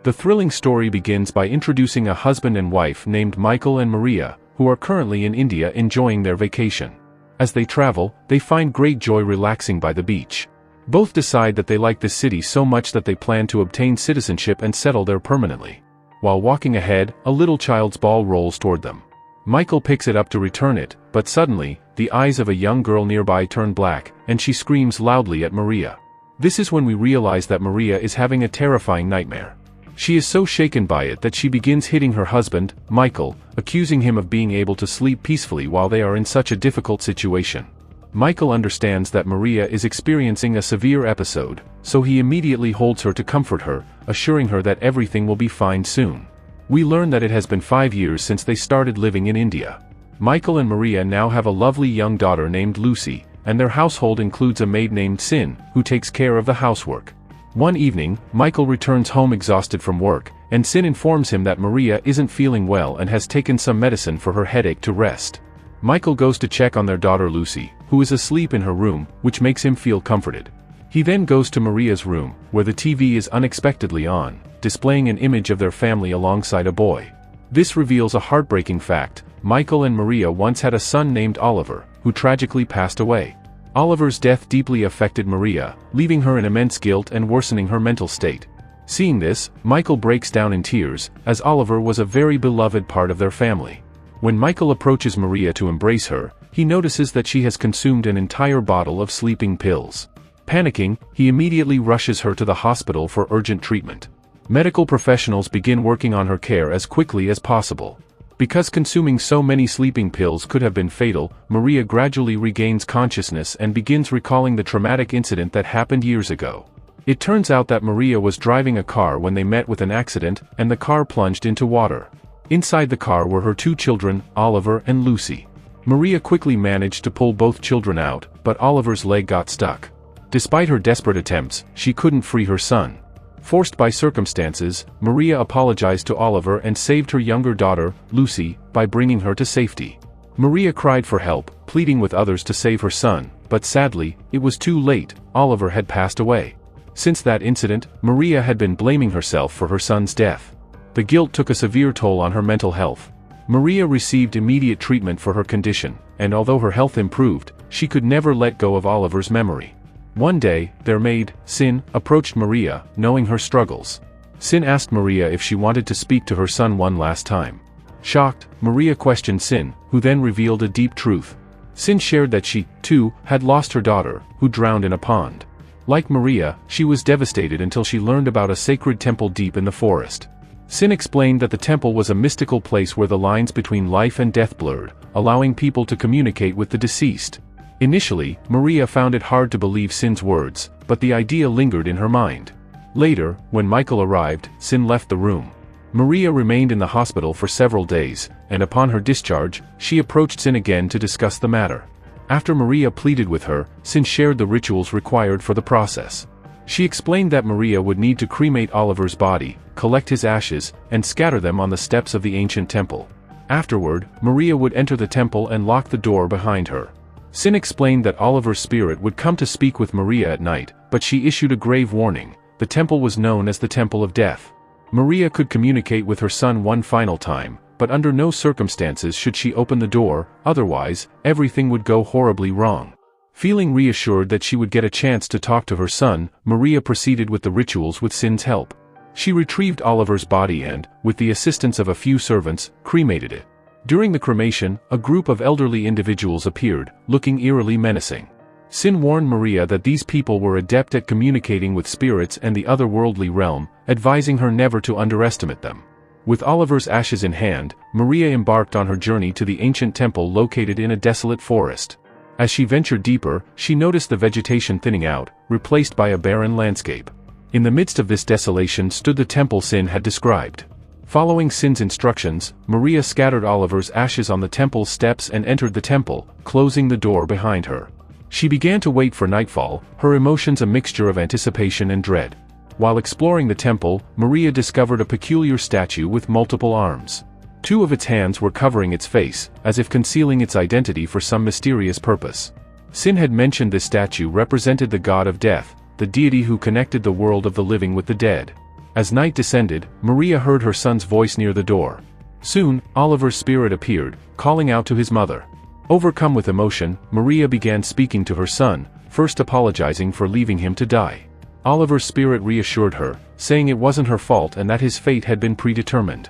The thrilling story begins by introducing a husband and wife named Michael and Maria, who are currently in India enjoying their vacation. As they travel, they find great joy relaxing by the beach. Both decide that they like this city so much that they plan to obtain citizenship and settle there permanently. While walking ahead, a little child's ball rolls toward them. Michael picks it up to return it, but suddenly, the eyes of a young girl nearby turn black, and she screams loudly at Maria. This is when we realize that Maria is having a terrifying nightmare. She is so shaken by it that she begins hitting her husband, Michael, accusing him of being able to sleep peacefully while they are in such a difficult situation. Michael understands that Maria is experiencing a severe episode, so he immediately holds her to comfort her, assuring her that everything will be fine soon. We learn that it has been 5 years since they started living in India. Michael and Maria now have a lovely young daughter named Lucy, and their household includes a maid named Sin, who takes care of the housework. One evening, Michael returns home exhausted from work, and Sin informs him that Maria isn't feeling well and has taken some medicine for her headache to rest. Michael goes to check on their daughter Lucy, who is asleep in her room, which makes him feel comforted. He then goes to Maria's room, where the TV is unexpectedly on, displaying an image of their family alongside a boy. This reveals a heartbreaking fact: Michael and Maria once had a son named Oliver, who tragically passed away. Oliver's death deeply affected Maria, leaving her in immense guilt and worsening her mental state. Seeing this, Michael breaks down in tears, as Oliver was a very beloved part of their family. When Michael approaches Maria to embrace her, he notices that she has consumed an entire bottle of sleeping pills. Panicking, he immediately rushes her to the hospital for urgent treatment. Medical professionals begin working on her care as quickly as possible. Because consuming so many sleeping pills could have been fatal, Maria gradually regains consciousness and begins recalling the traumatic incident that happened years ago. It turns out that Maria was driving a car when they met with an accident, and the car plunged into water. Inside the car were her 2 children, Oliver and Lucy. Maria quickly managed to pull both children out, but Oliver's leg got stuck. Despite her desperate attempts, she couldn't free her son. Forced by circumstances, Maria apologized to Oliver and saved her younger daughter, Lucy, by bringing her to safety. Maria cried for help, pleading with others to save her son, but sadly, it was too late. Oliver had passed away. Since that incident, Maria had been blaming herself for her son's death. The guilt took a severe toll on her mental health. Maria received immediate treatment for her condition, and although her health improved, she could never let go of Oliver's memory. One day, their maid, Sin, approached Maria, knowing her struggles. Sin asked Maria if she wanted to speak to her son one last time. Shocked, Maria questioned Sin, who then revealed a deep truth. Sin shared that she, too, had lost her daughter, who drowned in a pond. Like Maria, she was devastated until she learned about a sacred temple deep in the forest. Sin explained that the temple was a mystical place where the lines between life and death blurred, allowing people to communicate with the deceased. Initially, Maria found it hard to believe Sin's words, but the idea lingered in her mind. Later, when Michael arrived, Sin left the room. Maria remained in the hospital for several days, and upon her discharge, she approached Sin again to discuss the matter. After Maria pleaded with her, Sin shared the rituals required for the process. She explained that Maria would need to cremate Oliver's body, collect his ashes, and scatter them on the steps of the ancient temple. Afterward, Maria would enter the temple and lock the door behind her. Sin explained that Oliver's spirit would come to speak with Maria at night, but she issued a grave warning: the temple was known as the Temple of Death. Maria could communicate with her son one final time, but under no circumstances should she open the door, otherwise, everything would go horribly wrong. Feeling reassured that she would get a chance to talk to her son, Maria proceeded with the rituals with Sin's help. She retrieved Oliver's body and, with the assistance of a few servants, cremated it. During the cremation, a group of elderly individuals appeared, looking eerily menacing. Sin warned Maria that these people were adept at communicating with spirits and the otherworldly realm, advising her never to underestimate them. With Oliver's ashes in hand, Maria embarked on her journey to the ancient temple located in a desolate forest. As she ventured deeper, she noticed the vegetation thinning out, replaced by a barren landscape. In the midst of this desolation stood the temple Sin had described. Following Sin's instructions, Maria scattered Oliver's ashes on the temple's steps and entered the temple, closing the door behind her. She began to wait for nightfall, her emotions a mixture of anticipation and dread. While exploring the temple, Maria discovered a peculiar statue with multiple arms. 2 of its hands were covering its face, as if concealing its identity for some mysterious purpose. Sin had mentioned this statue represented the god of death, the deity who connected the world of the living with the dead. As night descended, Maria heard her son's voice near the door. Soon, Oliver's spirit appeared, calling out to his mother. Overcome with emotion, Maria began speaking to her son, first apologizing for leaving him to die. Oliver's spirit reassured her, saying it wasn't her fault and that his fate had been predetermined.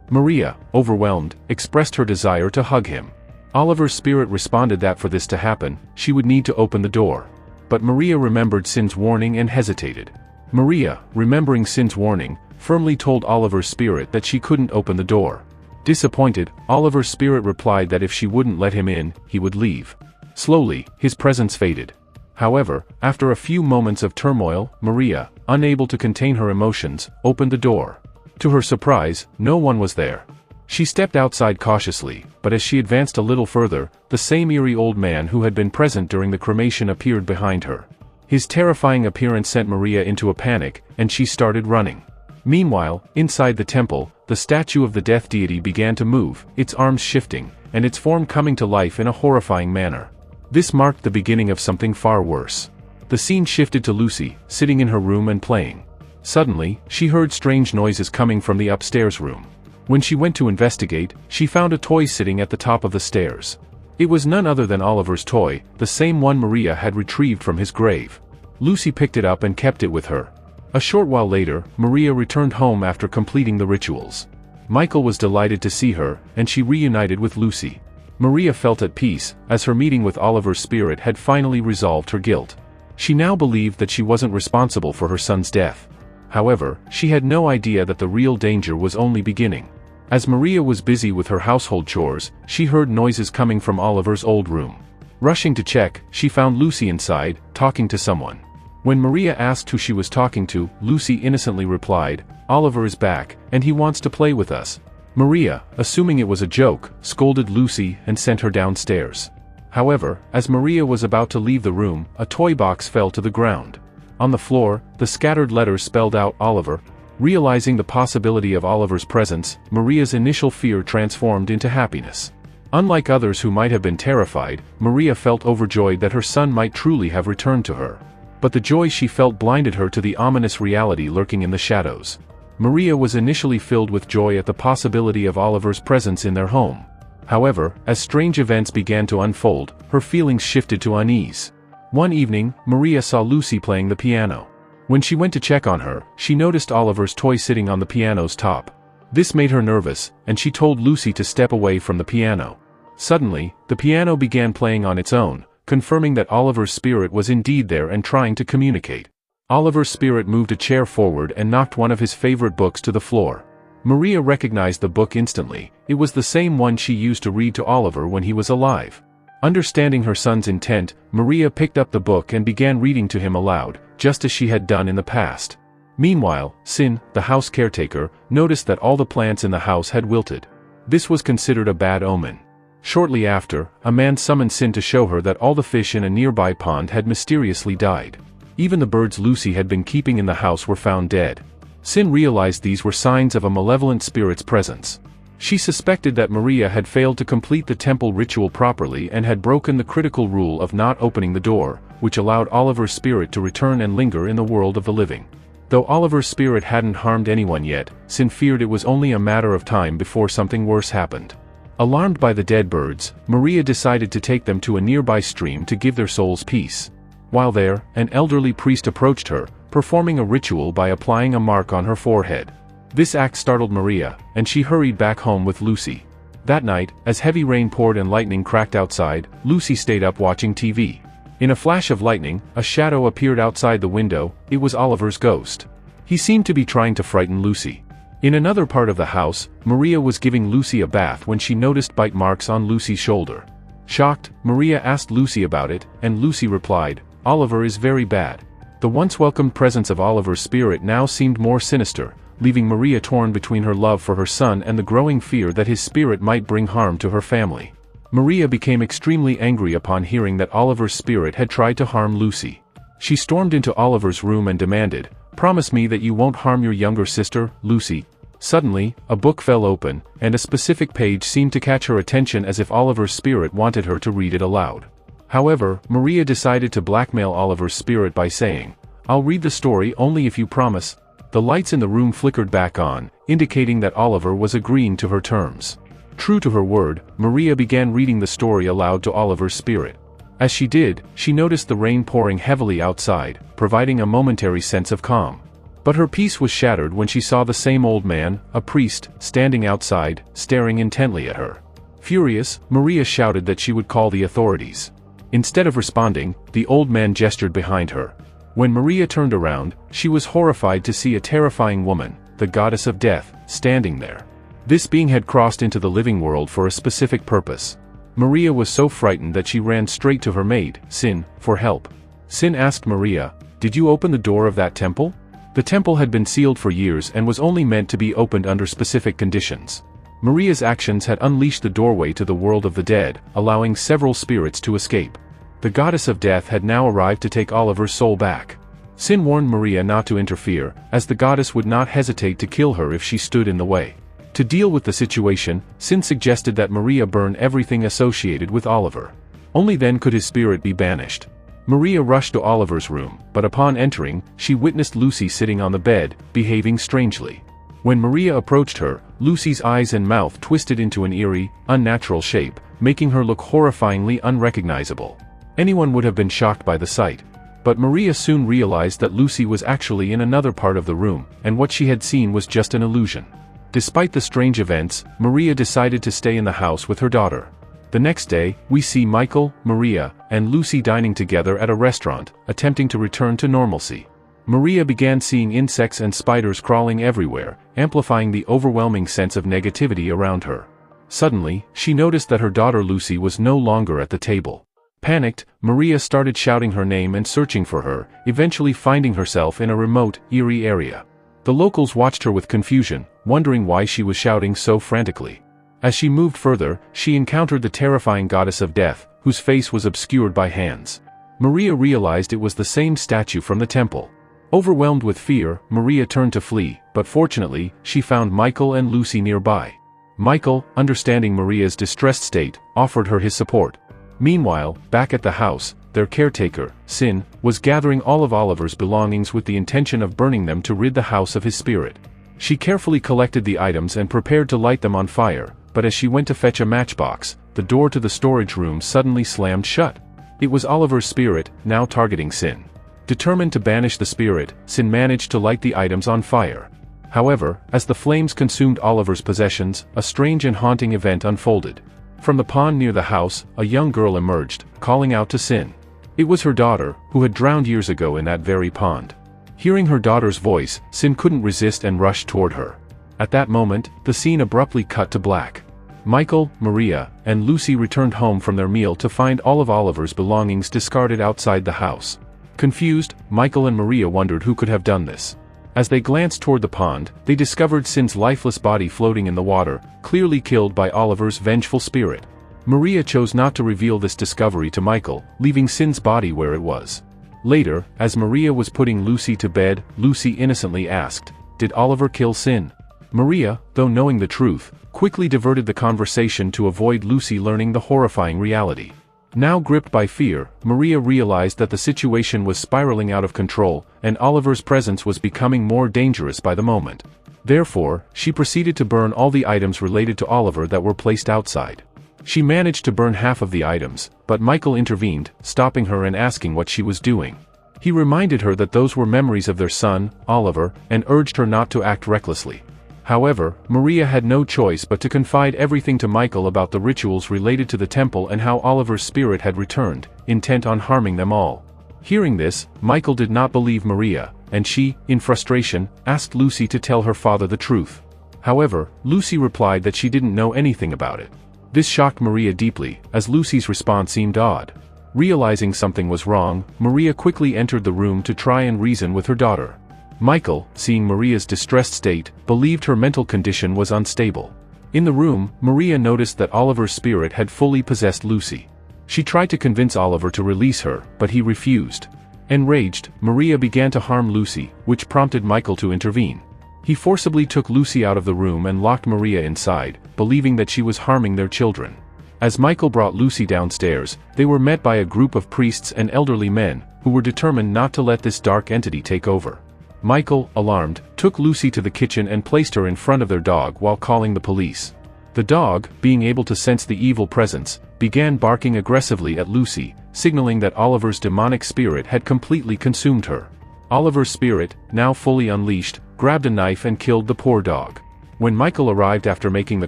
Maria, overwhelmed, expressed her desire to hug him. Oliver's spirit responded that for this to happen, she would need to open the door. But Maria remembered Sin's warning and hesitated. Maria, remembering Sin's warning, firmly told Oliver's spirit that she couldn't open the door. Disappointed, Oliver's spirit replied that if she wouldn't let him in, he would leave. Slowly, his presence faded. However, after a few moments of turmoil, Maria, unable to contain her emotions, opened the door. To her surprise, no one was there. She stepped outside cautiously, but as she advanced a little further, the same eerie old man who had been present during the cremation appeared behind her. His terrifying appearance sent Maria into a panic, and she started running. Meanwhile, inside the temple, the statue of the death deity began to move, its arms shifting, and its form coming to life in a horrifying manner. This marked the beginning of something far worse. The scene shifted to Lucy, sitting in her room and playing. Suddenly, she heard strange noises coming from the upstairs room. When she went to investigate, she found a toy sitting at the top of the stairs. It was none other than Oliver's toy, the same one Maria had retrieved from his grave. Lucy picked it up and kept it with her. A short while later, Maria returned home after completing the rituals. Michael was delighted to see her, and she reunited with Lucy. Maria felt at peace, as her meeting with Oliver's spirit had finally resolved her guilt. She now believed that she wasn't responsible for her son's death. However, she had no idea that the real danger was only beginning. As Maria was busy with her household chores, she heard noises coming from Oliver's old room. Rushing to check, she found Lucy inside, talking to someone. When Maria asked who she was talking to, Lucy innocently replied, "Oliver is back, and he wants to play with us." Maria, assuming it was a joke, scolded Lucy and sent her downstairs. However, as Maria was about to leave the room, a toy box fell to the ground. On the floor, the scattered letters spelled out Oliver. Realizing the possibility of Oliver's presence, Maria's initial fear transformed into happiness. Unlike others who might have been terrified, Maria felt overjoyed that her son might truly have returned to her. But the joy she felt blinded her to the ominous reality lurking in the shadows. Maria was initially filled with joy at the possibility of Oliver's presence in their home. However, as strange events began to unfold, her feelings shifted to unease. One evening, Maria saw Lucy playing the piano. When she went to check on her, she noticed Oliver's toy sitting on the piano's top. This made her nervous, and she told Lucy to step away from the piano. Suddenly, the piano began playing on its own, confirming that Oliver's spirit was indeed there and trying to communicate. Oliver's spirit moved a chair forward and knocked one of his favorite books to the floor. Maria recognized the book instantly. It was the same one she used to read to Oliver when he was alive. Understanding her son's intent, Maria picked up the book and began reading to him aloud, just as she had done in the past. Meanwhile, Sin, the house caretaker, noticed that all the plants in the house had wilted. This was considered a bad omen. Shortly after, a man summoned Sin to show her that all the fish in a nearby pond had mysteriously died. Even the birds Lucy had been keeping in the house were found dead. Sin realized these were signs of a malevolent spirit's presence. She suspected that Maria had failed to complete the temple ritual properly and had broken the critical rule of not opening the door, which allowed Oliver's spirit to return and linger in the world of the living. Though Oliver's spirit hadn't harmed anyone yet, Sin feared it was only a matter of time before something worse happened. Alarmed by the dead birds, Maria decided to take them to a nearby stream to give their souls peace. While there, an elderly priest approached her, performing a ritual by applying a mark on her forehead. This act startled Maria, and she hurried back home with Lucy. That night, as heavy rain poured and lightning cracked outside, Lucy stayed up watching TV. In a flash of lightning, a shadow appeared outside the window. It was Oliver's ghost. He seemed to be trying to frighten Lucy. In another part of the house, Maria was giving Lucy a bath when she noticed bite marks on Lucy's shoulder. Shocked, Maria asked Lucy about it, and Lucy replied, "Oliver is very bad." The once welcomed presence of Oliver's spirit now seemed more sinister, leaving Maria torn between her love for her son and the growing fear that his spirit might bring harm to her family. Maria became extremely angry upon hearing that Oliver's spirit had tried to harm Lucy. She stormed into Oliver's room and demanded, "Promise me that you won't harm your younger sister, Lucy." Suddenly, a book fell open, and a specific page seemed to catch her attention as if Oliver's spirit wanted her to read it aloud. However, Maria decided to blackmail Oliver's spirit by saying, "I'll read the story only if you promise." The lights in the room flickered back on, indicating that Oliver was agreeing to her terms. True to her word, Maria began reading the story aloud to Oliver's spirit. As she did, she noticed the rain pouring heavily outside, providing a momentary sense of calm. But her peace was shattered when she saw the same old man, a priest, standing outside, staring intently at her. Furious, Maria shouted that she would call the authorities. Instead of responding, the old man gestured behind her. When Maria turned around, she was horrified to see a terrifying woman, the goddess of death, standing there. This being had crossed into the living world for a specific purpose. Maria was so frightened that she ran straight to her maid, Sin, for help. Sin asked Maria, "Did you open the door of that temple?" The temple had been sealed for years and was only meant to be opened under specific conditions. Maria's actions had unleashed the doorway to the world of the dead, allowing several spirits to escape. The goddess of death had now arrived to take Oliver's soul back. Sin warned Maria not to interfere, as the goddess would not hesitate to kill her if she stood in the way. To deal with the situation, Sin suggested that Maria burn everything associated with Oliver. Only then could his spirit be banished. Maria rushed to Oliver's room, but upon entering, she witnessed Lucy sitting on the bed, behaving strangely. When Maria approached her, Lucy's eyes and mouth twisted into an eerie, unnatural shape, making her look horrifyingly unrecognizable. Anyone would have been shocked by the sight. But Maria soon realized that Lucy was actually in another part of the room, and what she had seen was just an illusion. Despite the strange events, Maria decided to stay in the house with her daughter. The next day, we see Michael, Maria, and Lucy dining together at a restaurant, attempting to return to normalcy. Maria began seeing insects and spiders crawling everywhere, amplifying the overwhelming sense of negativity around her. Suddenly, she noticed that her daughter Lucy was no longer at the table. Panicked, Maria started shouting her name and searching for her, eventually finding herself in a remote, eerie area. The locals watched her with confusion, wondering why she was shouting so frantically. As she moved further, she encountered the terrifying goddess of death, whose face was obscured by hands. Maria realized it was the same statue from the temple. Overwhelmed with fear, Maria turned to flee, but fortunately, she found Michael and Lucy nearby. Michael, understanding Maria's distressed state, offered her his support. Meanwhile, back at the house, their caretaker, Sin, was gathering all of Oliver's belongings with the intention of burning them to rid the house of his spirit. She carefully collected the items and prepared to light them on fire, but as she went to fetch a matchbox, the door to the storage room suddenly slammed shut. It was Oliver's spirit, now targeting Sin. Determined to banish the spirit, Sin managed to light the items on fire. However, as the flames consumed Oliver's possessions, a strange and haunting event unfolded. From the pond near the house, a young girl emerged, calling out to Sin. It was her daughter, who had drowned years ago in that very pond. Hearing her daughter's voice, Sin couldn't resist and rushed toward her. At that moment, the scene abruptly cut to black. Michael, Maria, and Lucy returned home from their meal to find all of Oliver's belongings discarded outside the house. Confused, Michael and Maria wondered who could have done this. As they glanced toward the pond, they discovered Sin's lifeless body floating in the water, clearly killed by Oliver's vengeful spirit. Maria chose not to reveal this discovery to Michael, leaving Sin's body where it was. Later, as Maria was putting Lucy to bed, Lucy innocently asked, "Did Oliver kill Sin?" Maria, though knowing the truth, quickly diverted the conversation to avoid Lucy learning the horrifying reality. Now gripped by fear, Maria realized that the situation was spiraling out of control, and Oliver's presence was becoming more dangerous by the moment. Therefore, she proceeded to burn all the items related to Oliver that were placed outside. She managed to burn half of the items, but Michael intervened, stopping her and asking what she was doing. He reminded her that those were memories of their son, Oliver, and urged her not to act recklessly. However, Maria had no choice but to confide everything to Michael about the rituals related to the temple and how Oliver's spirit had returned, intent on harming them all. Hearing this, Michael did not believe Maria, and she, in frustration, asked Lucy to tell her father the truth. However, Lucy replied that she didn't know anything about it. This shocked Maria deeply, as Lucy's response seemed odd. Realizing something was wrong, Maria quickly entered the room to try and reason with her daughter. Michael, seeing Maria's distressed state, believed her mental condition was unstable. In the room, Maria noticed that Oliver's spirit had fully possessed Lucy. She tried to convince Oliver to release her, but he refused. Enraged, Maria began to harm Lucy, which prompted Michael to intervene. He forcibly took Lucy out of the room and locked Maria inside, believing that she was harming their children. As Michael brought Lucy downstairs, they were met by a group of priests and elderly men, who were determined not to let this dark entity take over. Michael, alarmed, took Lucy to the kitchen and placed her in front of their dog while calling the police. The dog, being able to sense the evil presence, began barking aggressively at Lucy, signaling that Oliver's demonic spirit had completely consumed her. Oliver's spirit, now fully unleashed, grabbed a knife and killed the poor dog. When Michael arrived after making the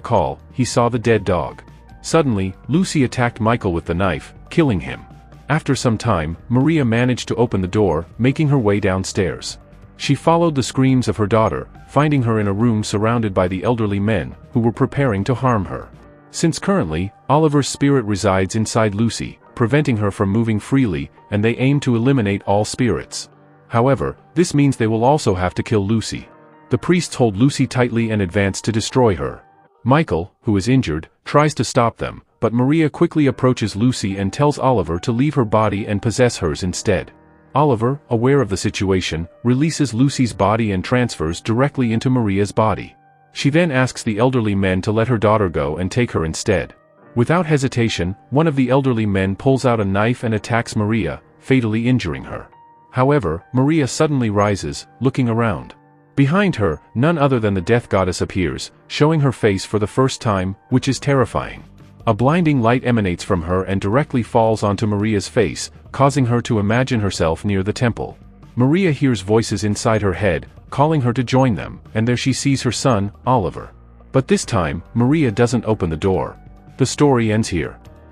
call, he saw the dead dog. Suddenly, Lucy attacked Michael with the knife, killing him. After some time, Maria managed to open the door, making her way downstairs. She followed the screams of her daughter, finding her in a room surrounded by the elderly men, who were preparing to harm her. Since currently, Oliver's spirit resides inside Lucy, preventing her from moving freely, and they aim to eliminate all spirits. However, this means they will also have to kill Lucy. The priests hold Lucy tightly and advance to destroy her. Michael, who is injured, tries to stop them, but Maria quickly approaches Lucy and tells Oliver to leave her body and possess hers instead. Oliver, aware of the situation, releases Lucy's body and transfers directly into Maria's body. She then asks the elderly men to let her daughter go and take her instead. Without hesitation, one of the elderly men pulls out a knife and attacks Maria, fatally injuring her. However, Maria suddenly rises, looking around. Behind her, none other than the death goddess appears, showing her face for the first time, which is terrifying. A blinding light emanates from her and directly falls onto Maria's face, causing her to imagine herself near the temple. Maria hears voices inside her head, calling her to join them, and there she sees her son, Oliver. But this time, Maria doesn't open the door. The story ends here.